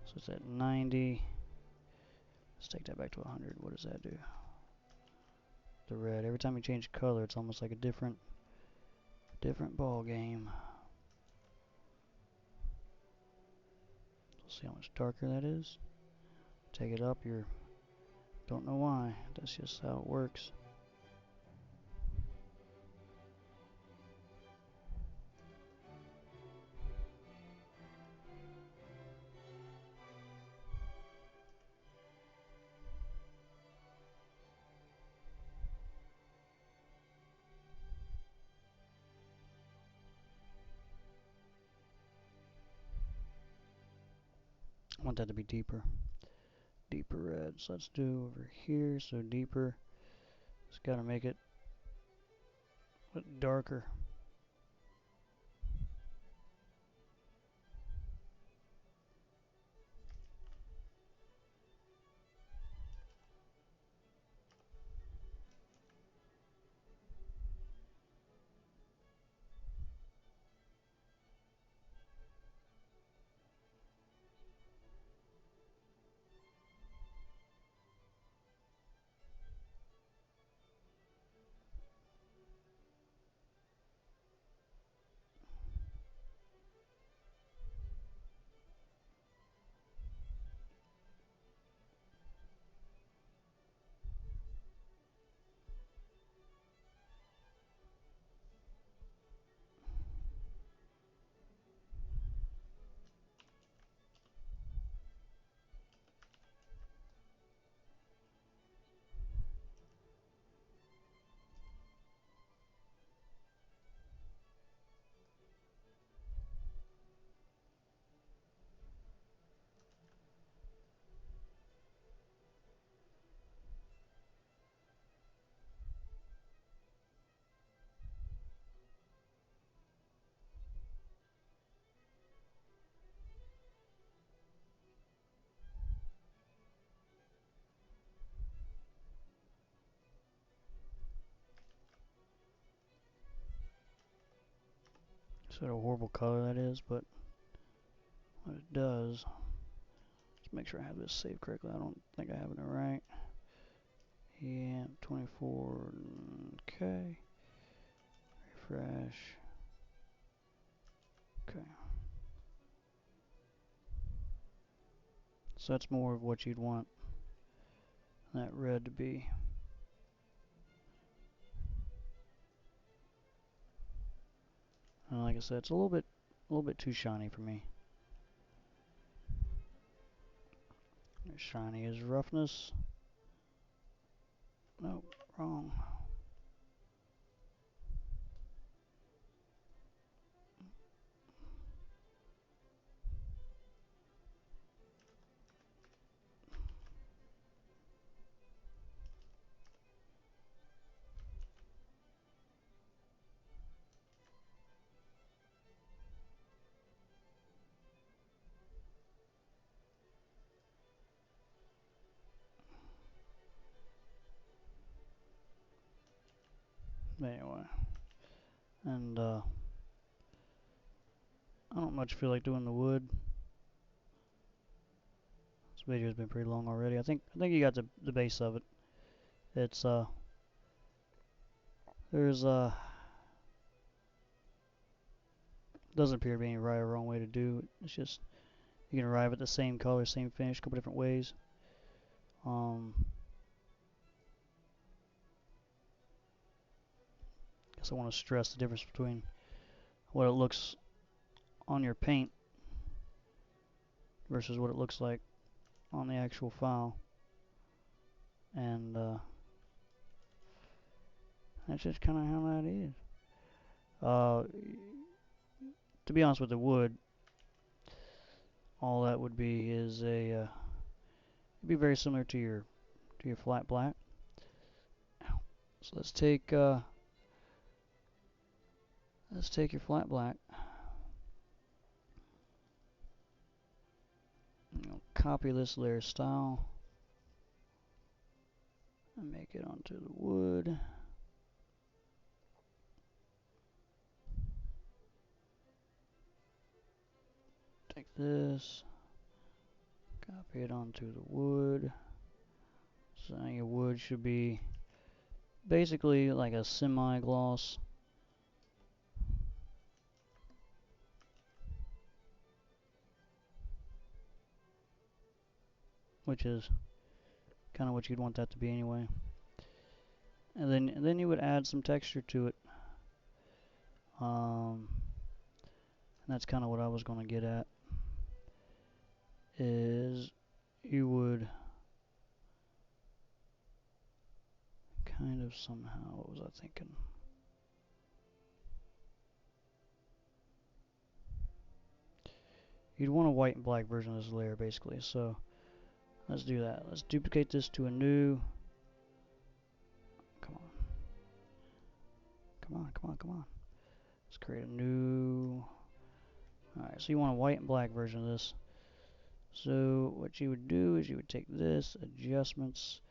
A: So it's at 90. Let's take that back to 100. What does that do? The red. Every time you change color, it's almost like a different ball game. See how much darker that is. Take it up. You don't know why. That's just how it works. I want that to be deeper. Deeper red. So let's do over here. So deeper. Just gotta make it a bit darker. So what a horrible color that is, but what it does. Let's make sure I have this saved correctly. I don't think I have it right. Yeah, 24. Okay. Refresh. Okay. So that's more of what you'd want that red to be. And like I said, it's a little bit too shiny for me. Shiny is roughness. No, wrong. Anyway, and I don't much feel like doing the wood. This video's been pretty long already. I think you got the base of it. It's there's doesn't appear to be any right or wrong way to do it. It's just you can arrive at the same color, same finish, a couple different ways. Guess I want to stress the difference between what it looks on your paint versus what it looks like on the actual file. And that's just kind of how that is. To be honest with the wood, all that would be is it'd be very similar to your flat black. So let's take your flat black. Copy this layer style and make it onto the wood. Take this, copy it onto the wood. So now your wood should be basically like a semi-gloss. Which is kind of what you'd want that to be anyway. And then you would add some texture to it. And that's kind of what I was going to get at. Is you would kind of somehow, what was I thinking? You'd want a white and black version of this layer basically. So let's do that. Let's duplicate this to a new. Come on. Come on, come on, come on. Let's create a new. Alright, so you want a white and black version of this. So what you would do is you would take this, adjustments,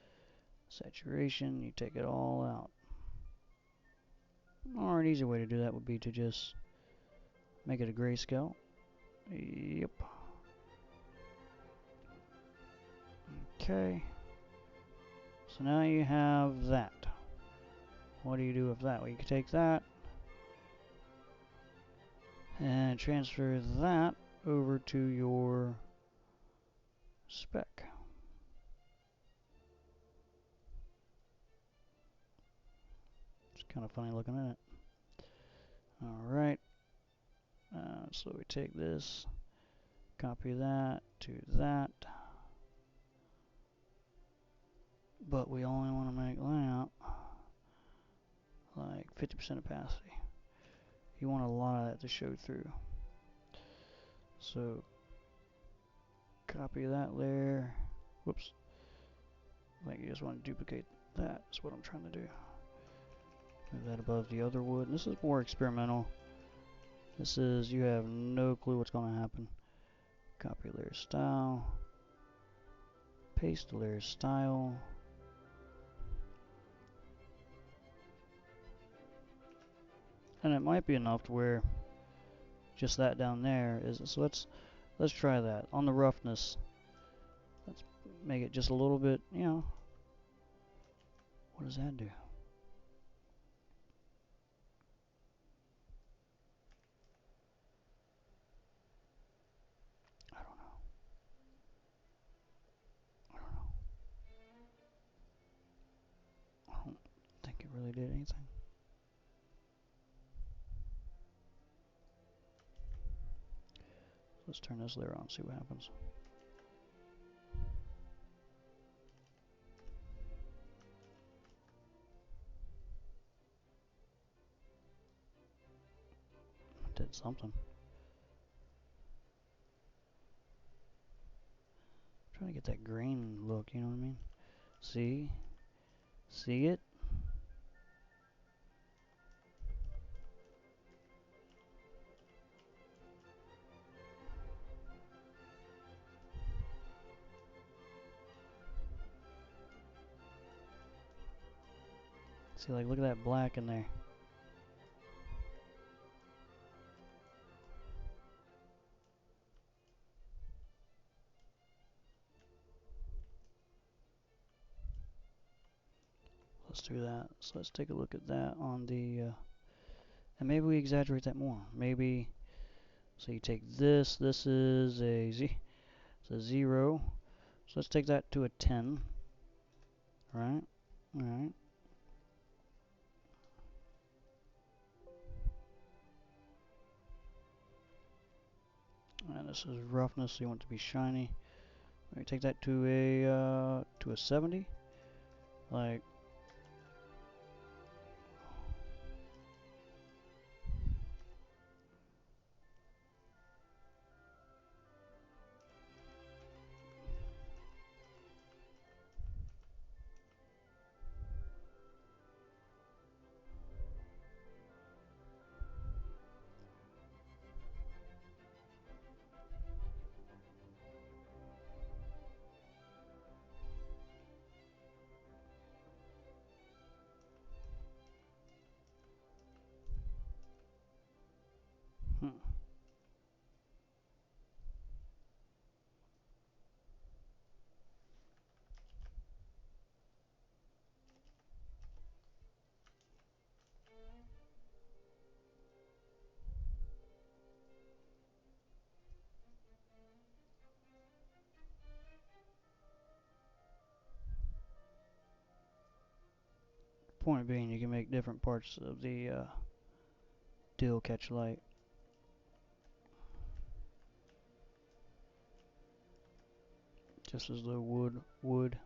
A: saturation, you take it all out. Or an easy way to do that would be to just make it a grayscale. Yep. Okay. So now you have that. What do you do with that? Well, you can take that and transfer that over to your spec. It's kind of funny looking at it. Alright. So we take this, copy that to that. But we only want to make that like 50% opacity. You want a lot of that to show through. So copy that layer. Whoops. I think you just want to duplicate that. That's what I'm trying to do. Move that above the other wood. This is more experimental. This is, you have no clue what's going to happen. Copy layer style. Paste layer style. And it might be enough to where just that down there is. So let's try that. On the roughness, let's make it just a little bit, you know. What does that do? I don't know. I don't know. I don't think it really did anything. Let's turn this layer on, see what happens. It did something. I'm trying to get that green look, you know what I mean? See? See it? See, like, look at that black in there. Let's do that. So let's take a look at that on the, and maybe we exaggerate that more. Maybe, so you take this, this is it's a 0. So let's take that to a 10. Right? Alright. And this is roughness, so you want it to be shiny. We take that to a 70. Like, hmm. Point being, you can make different parts of the deal catch light. Just as the wood would.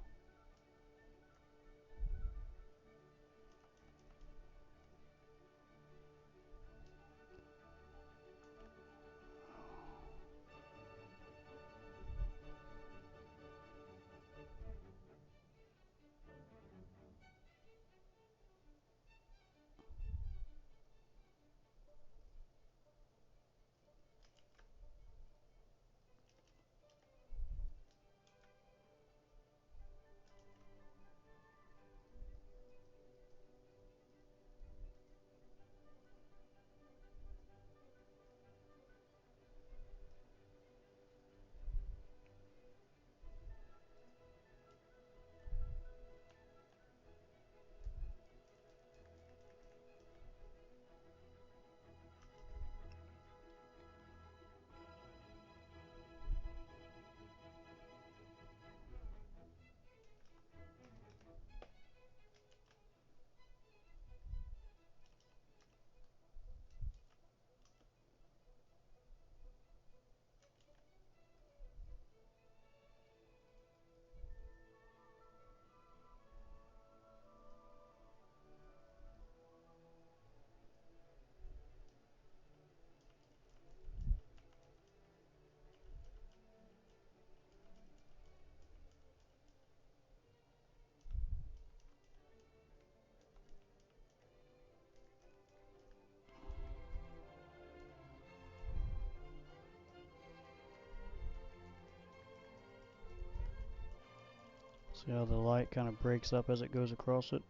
A: See how the light kind of breaks up as it goes across it?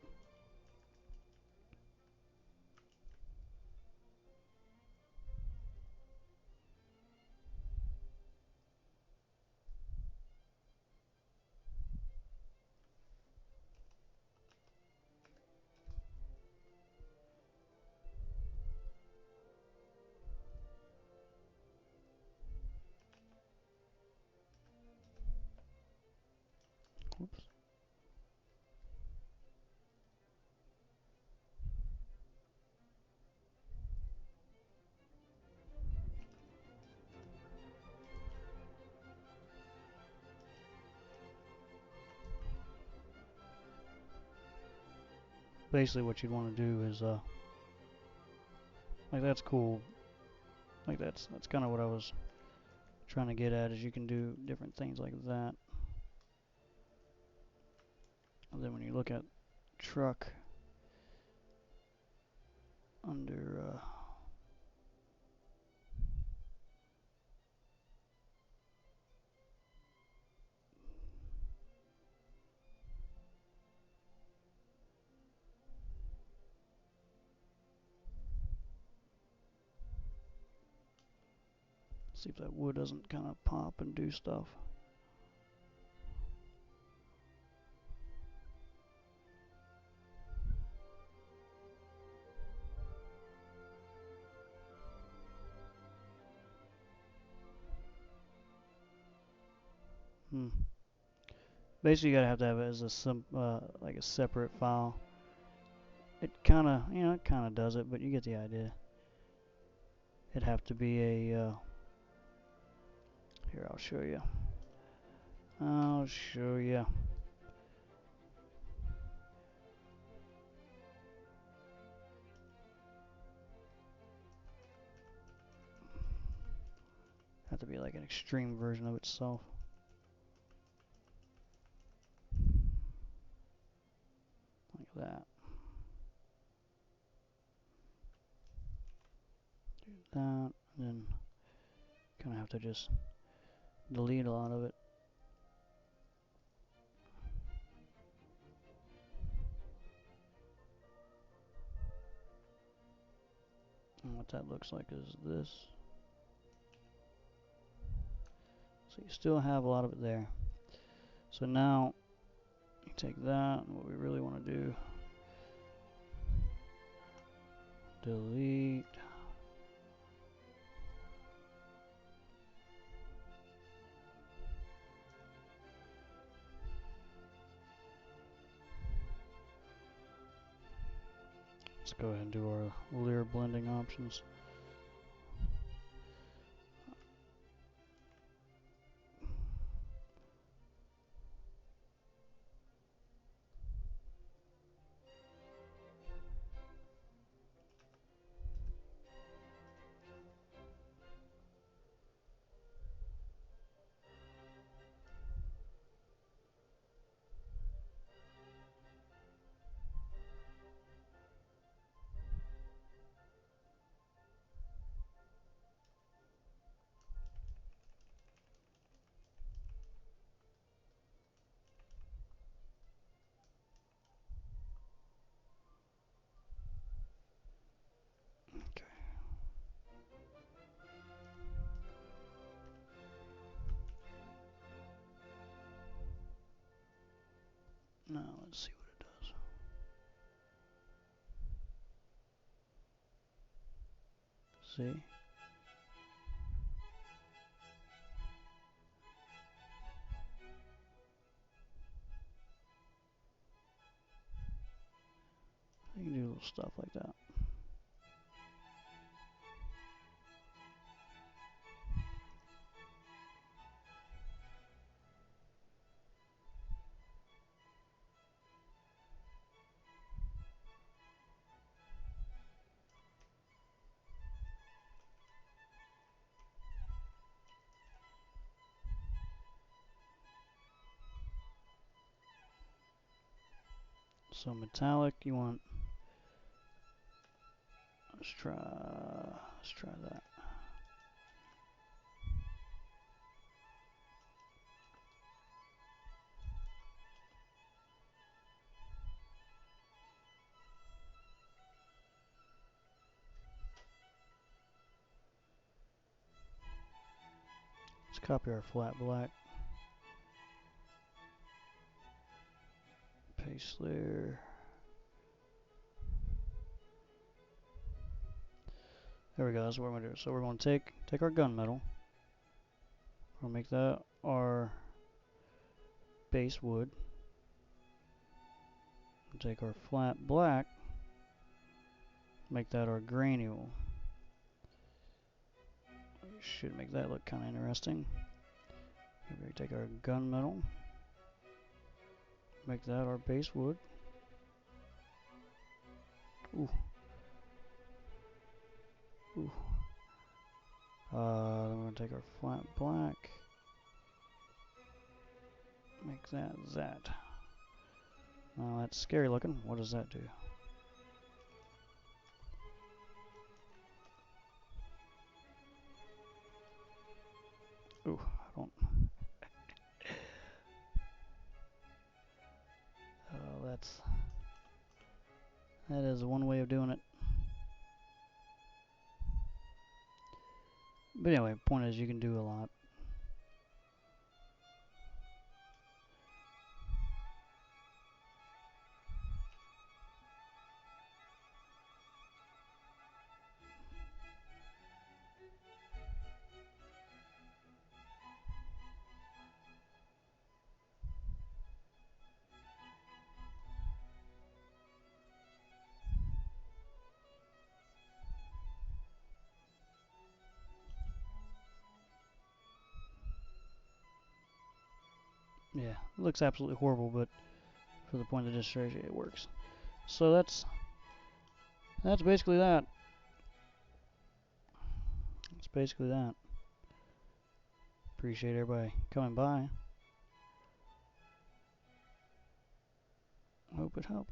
A: Whoops. Basically what you'd want to do is like that's cool. Like that's kind of what I was trying to get at, is you can do different things like that. And then when you look at truck under see if that wood doesn't kind of pop and do stuff. Hmm. Basically, you gotta have to have it as a like a separate file. It kind of, it kind of does it, but you get the idea. It'd have to be a. Here, I'll show you. I'll show you. Have to be like an extreme version of itself. Like that. Do that, and then kind of have to just delete a lot of it. And what that looks like is this. So you still have a lot of it there. So now you take that, and what we really want to do, delete. go ahead and do our layer blending options. Okay. Now let's see what it does. See? You can do little stuff like that. So metallic, you want, let's try that. Let's copy our flat black. Paste there. There we go, that's what we're going to do. So we're going to take our gunmetal. We'll make that our base wood. We'll take our flat black, make that our granule. Should make that look kind of interesting. We take our gunmetal, make that our base wood. Ooh. Ooh. Then we're going to take our flat black, make that that. Now that's scary looking. What does that do? Ooh, I don't. That is one way of doing it. But anyway, point is you can do a lot. Yeah, it looks absolutely horrible, but for the point of the demonstration, it works. So that's basically that. That's basically that. Appreciate everybody coming by. Hope it helped.